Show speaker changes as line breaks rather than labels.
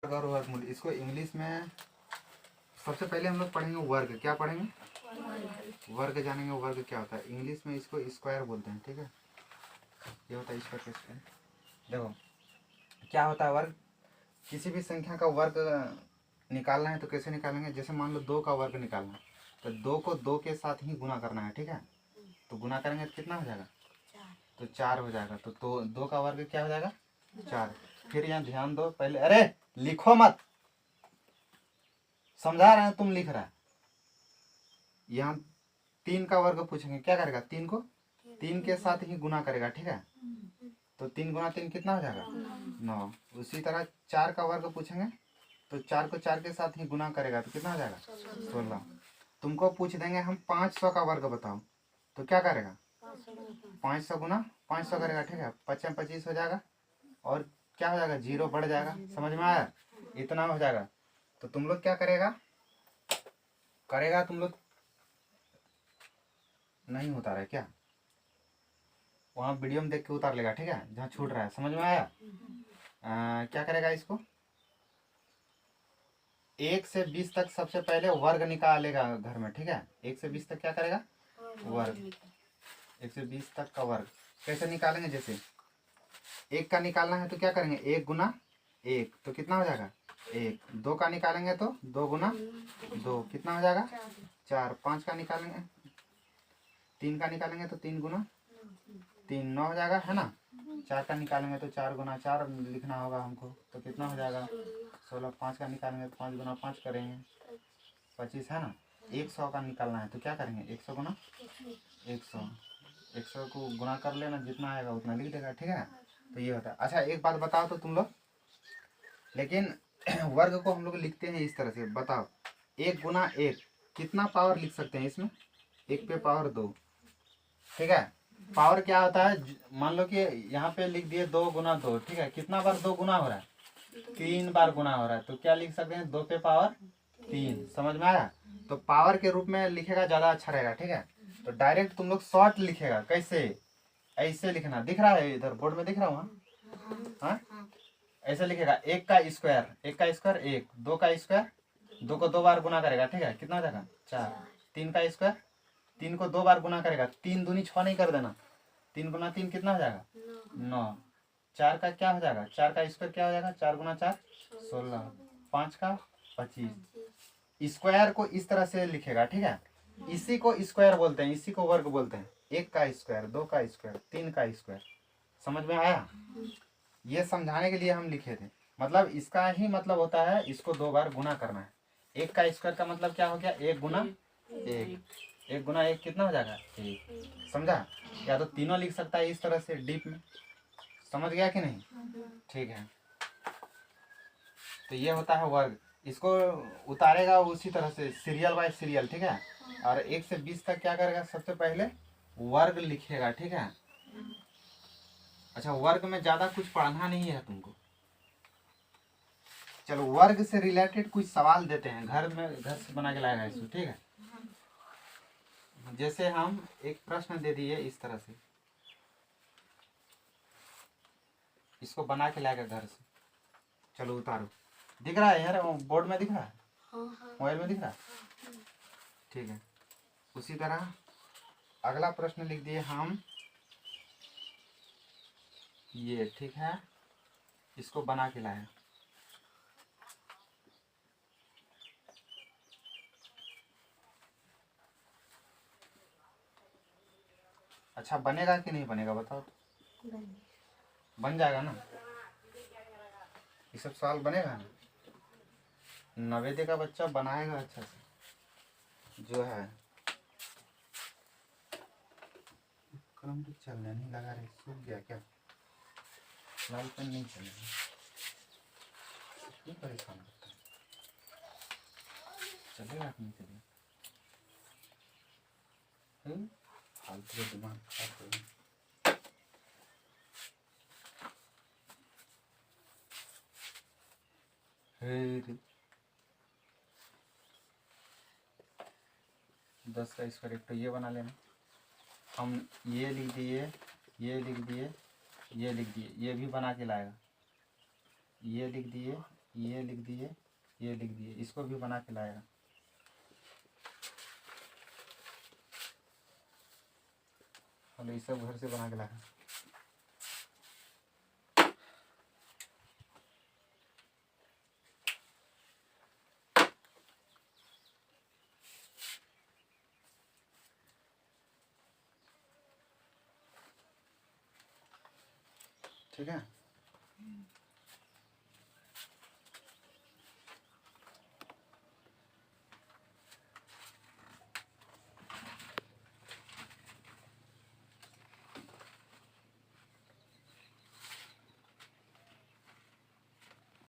वर्ग और वर्गमूल, इसको इंग्लिश में सबसे पहले हम लोग पढ़ेंगे वर्ग। क्या पढ़ेंगे? वर्ग जानेंगे वर्ग क्या होता है। इंग्लिश में इसको स्क्वायर बोलते हैं, ठीक है। ये होता है स्क्वायर का स्क्वायर। देखो क्या होता है वर्ग। किसी भी संख्या का वर्ग निकालना है तो कैसे निकालेंगे। जैसे मान लो 2 का वर्ग निकालना है तो 2 को 2 के साथ ही गुना करना है, ठीक है। तो गुना करेंगे तो कितना हो जाएगा? तो 4 हो जाएगा। तो 2 का वर्ग क्या हो जाएगा? 4। फिर यहाँ ध्यान दो पहले, अरे लिखो मत, समझा रहे हैं, तुम लिख रहा है। यहाँ 3 का वर्ग पूछेंगे, क्या करेगा? 3 को 3 के साथ ही गुना करेगा, ठीक है। तो 3 गुना 3 कितना हो जाएगा? 9। उसी तरह 4 का वर्ग पूछेंगे तो 4 को 4 के साथ ही गुना करेगा तो कितना हो जाएगा? 16। तुमको पूछ देंगे हम 500 का वर्ग बताओ तो क्या करेगा? 500 गुना 500 करेगा, ठीक है। 5 25 हो जाएगा और क्या हो जाएगा? 0 बढ़ जाएगा। समझ में आया? इतना हो जाएगा। तो तुम लोग क्या करेगा तुम लोग नहीं उतारा है क्या? वहाँ वीडियो में देख के उतार लेगा, ठीक है, जहाँ छूट रहा है। समझ में आया? क्या करेगा इसको? 1 से 20 तक सबसे पहले वर्ग निकालेगा घर में, ठीक है। 1 से 20 तक क्या करेगा? वर्ग। 1 से 20 तक का वर्ग कैसे निकालेंगे? जैसे 1 का निकालना है तो क्या करेंगे? 1 गुना 1 तो कितना हो जाएगा? 1। 2 का निकालेंगे तो 2 गुना 2 कितना हो जाएगा? 4। 5 का निकालेंगे, 3 का निकालेंगे तो 3 गुना 3 9 हो जाएगा, है ना। 4 का निकालेंगे तो 4 गुना 4 लिखना होगा हमको तो कितना हो जाएगा? 16। 5 का निकालेंगे तो 5 गुना 5 करेंगे 25, है ना। 100 का निकालना है तो क्या करेंगे? 100 गुना 100 को गुना कर लेना, जितना आएगा उतना लिख देगा, ठीक है। तो ये होता है। अच्छा एक बात बताओ तो तुम लोग, लेकिन वर्ग को हम लोग लिखते हैं इस तरह से, बताओ 1 गुना 1 कितना पावर लिख सकते हैं इसमें? 1 पे पावर 2, ठीक है। पावर क्या होता है? मान लो कि यहाँ पे लिख दिए 2 गुना 2, ठीक है। कितना बार 2 गुना हो रहा है? 3 बार गुना हो रहा है। तो क्या लिख सकते हैं? 2 पे पावर 3। समझ में आया? तो पावर के रूप में लिखेगा ज्यादा अच्छा रहेगा, ठीक है। तो डायरेक्ट तुम लोग शॉर्ट लिखेगा। कैसे? ऐसे लिखना, दिख रहा है इधर बोर्ड में, दिख रहा हूँ? हाँ, ऐसे लिखेगा 1 का स्क्वायर 1 का स्क्वायर 1, 2 का स्क्वायर 2 को 2 बार गुना करेगा, ठीक है। कितना हो जाएगा? 4। 3 का स्क्वायर 3 को 2 बार गुना करेगा, 3 दूनी 6 नहीं कर देना, 3 गुना 3 कितना हो जाएगा? 9। 4 का क्या हो जाएगा? 4 का स्क्वायर क्या हो जाएगा? 4 गुना 4 16। 5 का 25। स्क्वायर को इस तरह से लिखेगा, ठीक है। इसी को स्क्वायर बोलते हैं, इसी को वर्ग बोलते हैं। 1 का स्क्वायर 2 का स्क्वायर 3 का स्क्वायर। समझ में आया? ये समझाने के लिए हम लिखे थे। मतलब इसका ही मतलब होता है इसको 2 बार गुना करना है। 1 का स्क्वायर का मतलब क्या हो गया? 1 गुना 1। 1 गुना 1 कितना हो जाएगा? 1। समझा? या तो तीनों लिख सकता है इस तरह से डीप में। समझ गया कि नहीं? ठीक है। तो ये होता है वर्ग। इसको उतारेगा उसी तरह से सीरियल बाय सीरियल, ठीक है। और 1 से 20 तक क्या करेगा? सबसे पहले वर्ग लिखेगा, ठीक है। अच्छा, वर्ग में ज्यादा कुछ पढ़ना नहीं है तुमको। चलो वर्ग से रिलेटेड कुछ सवाल देते हैं, घर से बना के लाएगा इसको, ठीक है। जैसे हम एक प्रश्न दे दिए इस तरह से, इसको बना के लाएगा घर से। चलो उतारो। दिख रहा है यार? बोर्ड में दिख रहा है? मोबाइल में दिख रहा है? ठीक है। उसी तरह अगला प्रश्न लिख दिए हम ये, ठीक है। इसको बना के लाए। अच्छा बनेगा कि नहीं बनेगा बताओ तो? बन जाएगा ना? ये सब सवाल बनेगा ना? नवेदे का बच्चा बनाएगा अच्छा से जो है। कलम तो चलने नहीं लगा रही, सूख गया क्या? लाल पेन नहीं चलेगा, क्यों परेशान करता है? चलेगा कि नहीं चलेगा? फालतू का दिमाग खराब करेगा। फिर 10 का स्क्वायर एक तो ये बना लेना। हम ये लिख दिए, ये लिख दिए, ये लिख दिए, ये भी बना के लाएगा। ये लिख दिए, ये लिख दिए, ये लिख दिए, इसको भी बना के लाएगा। चलो ये सब घर से बना के लाएगा। ठीक है।